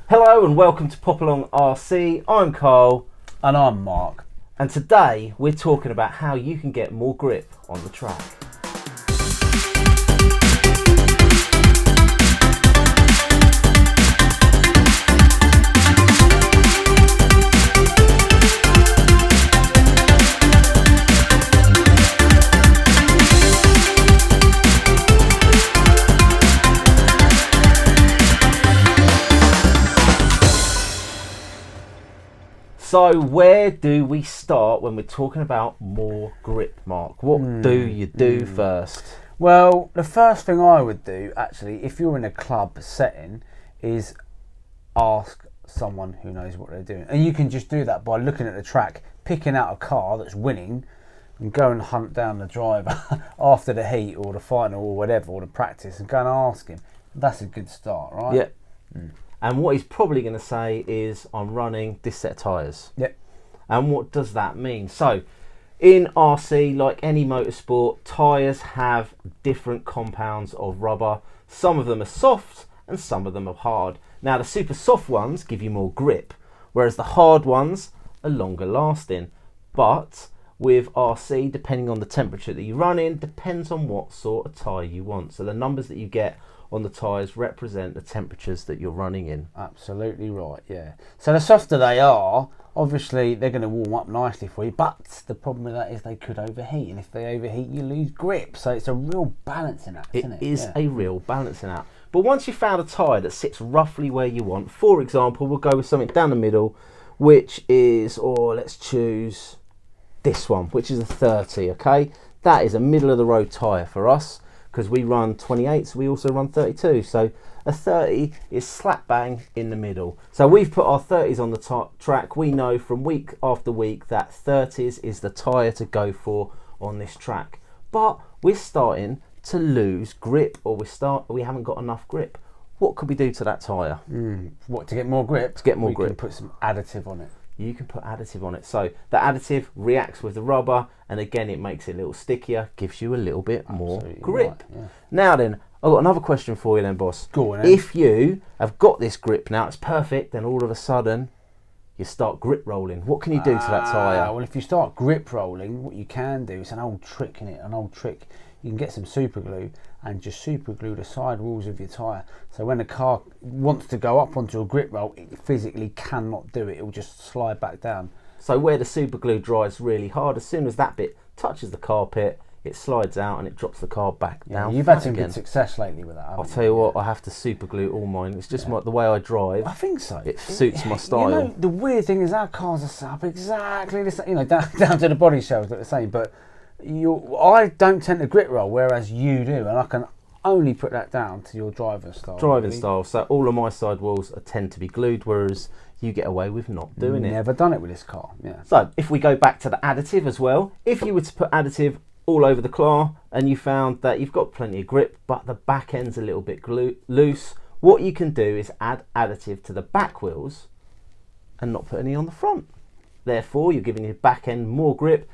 Hello and welcome to Pop Along RC. I'm Carl. And I'm Mark. And today we're talking about how you can get more grip on the track. So where do we start when we're talking about more grip, Mark? What do you do first? Well, the first thing I would do, actually, if you're in a club setting, is ask someone who knows what they're doing. And you can just do that by looking at the track, picking out a car that's winning, and go and hunt down the driver after the heat or the final or whatever, or the practice, and go and ask him. That's a good start, right? Yeah. And what he's probably going to say is, I'm running this set of tyres. Yep. And what does that mean? So, in RC, like any motorsport, tyres have different compounds of rubber. Some of them are soft and some of them are hard. Now, the super soft ones give you more grip, whereas the hard ones are longer lasting. But with RC, depending on the temperature that you run in, depends on what sort of tyre you want. So the numbers that you get on the tyres represent the temperatures that you're running in. Absolutely right, yeah. So the softer they are, obviously they're going to warm up nicely for you, but the problem with that is they could overheat, and if they overheat you lose grip. So it's a real balancing act, isn't it? It is a real balancing act. But once you've found a tyre that sits roughly where you want, for example, we'll go with something down the middle, which is, or let's choose this one, which is a 30, okay? That is a middle of the road tyre for us, because we run 28s, we also run 32. So a 30 is slap bang in the middle. So we've put our 30s on the track. We know from week after week that 30s is the tyre to go for on this track. But we're starting to lose grip, or we haven't got enough grip. What could we do to that tyre? What, to get more grip? To get more grip. We can put some additive on it. You can put additive on it. So the additive reacts with the rubber, and again it makes it a little stickier, gives you a little bit more grip. Right, yeah. Now then, I've got another question for you then, boss. Go on, then. If you have got this grip now, it's perfect, then all of a sudden you start grip rolling. What can you do to that tyre? Well, if you start grip rolling, what you can do is an old trick in it, You can get some super glue and just super glue the side walls of your tyre. So when the car wants to go up onto a grip roll, it physically cannot do it. It will just slide back down. So where the super glue dries really hard, as soon as that bit touches the carpet, it slides out and it drops the car back down. You've had some good success lately with that, haven't you? I'll tell you what, I have to super glue all mine. It's just the way I drive. I think so. It suits my style. You know, the weird thing is our cars are set up exactly the same. You know, down to the body shells look the same, but I don't tend to grip roll, whereas you do, and I can only put that down to your driving style. Style. So all of my side walls tend to be glued, whereas you get away with not doing it. Never done it with this car. Yeah. So if we go back to the additive as well, if you were to put additive all over the car and you found that you've got plenty of grip, but the back end's a little bit loose, what you can do is add additive to the back wheels and not put any on the front. Therefore, you're giving your back end more grip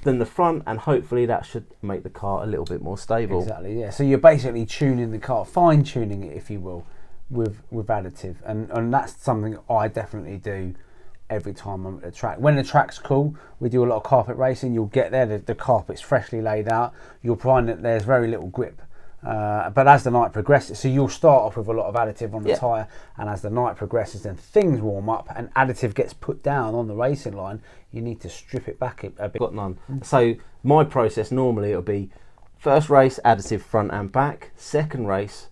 than the front, and hopefully that should make the car a little bit more stable. Exactly, yeah. So you're basically tuning the car, fine-tuning it, if you will, with additive, and that's something I definitely do every time I'm at the track. When the track's cool, we do a lot of carpet racing. You'll get there, the carpet's freshly laid out. You'll find that there's very little grip. But as the night progresses, so you'll start off with a lot of additive on the tyre, and as the night progresses, then things warm up and additive gets put down on the racing line. You need to strip it back a bit. Got none. So my process normally it'll be first race additive front and back, second race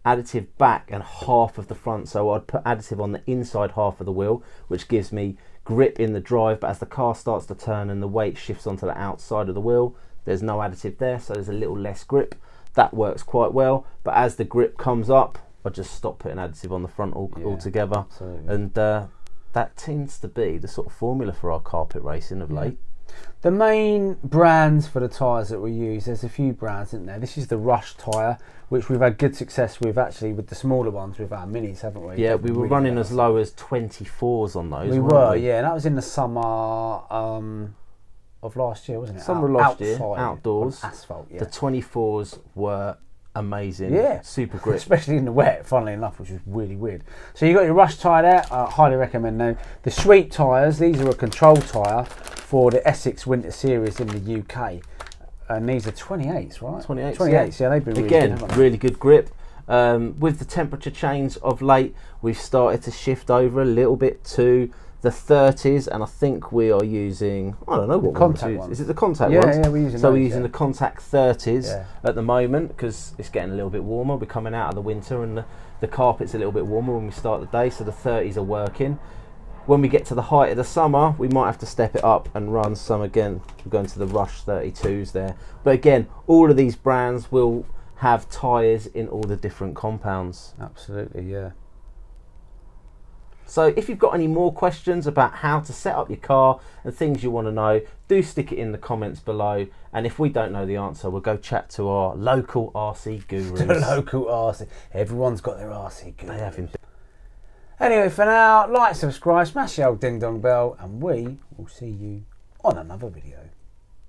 additive back and half of the front. So I'd put additive on the inside half of the wheel, which gives me grip in the drive, but as the car starts to turn and the weight shifts onto the outside of the wheel, there's no additive there, so there's a little less grip. That works quite well, but as the grip comes up, I just stop putting additive on the front altogether. Absolutely. And that tends to be the sort of formula for our carpet racing of late. The main brands for the tyres that we use, there's a few brands, isn't there? This is the Rush tyre, which we've had good success with, actually, with the smaller ones, with our minis, haven't we? Yeah, we were running as low as 24s on those. We were, yeah, and that was in the summer of last year, wasn't it? Summer of last year, outdoors. Asphalt, yeah. The 24s were amazing. Yeah, super grip. Especially in the wet, funnily enough, which is really weird. So you got your Rush tyre there. I highly recommend them. The Sweet tyres, these are a control tyre for the Essex Winter Series in the UK. And these are 28s, right? 28s, yeah, they've been really again, good, really good grip. With the temperature change of late, we've started to shift over a little bit to the 30s, and I think we are using, I don't know what contact ones. Is it the contact ones? ones? Yeah, we're using so those, we're using the contact 30s Yeah. at the moment because it's getting a little bit warmer. We're coming out of the winter and the carpet's a little bit warmer when we start the day, so the 30s are working. When we get to the height of the summer, we might have to step it up and run some again. We're going to the Rush 32s there. But again, all of these brands will have tyres in all the different compounds. Absolutely, yeah. So if you've got any more questions about how to set up your car and things you want to know, do stick it in the comments below. And if we don't know the answer, we'll go chat to our local RC gurus. The local RC. Everyone's got their RC gurus. They have indeed. Anyway, for now, like, subscribe, smash the old ding dong bell, and we will see you on another video.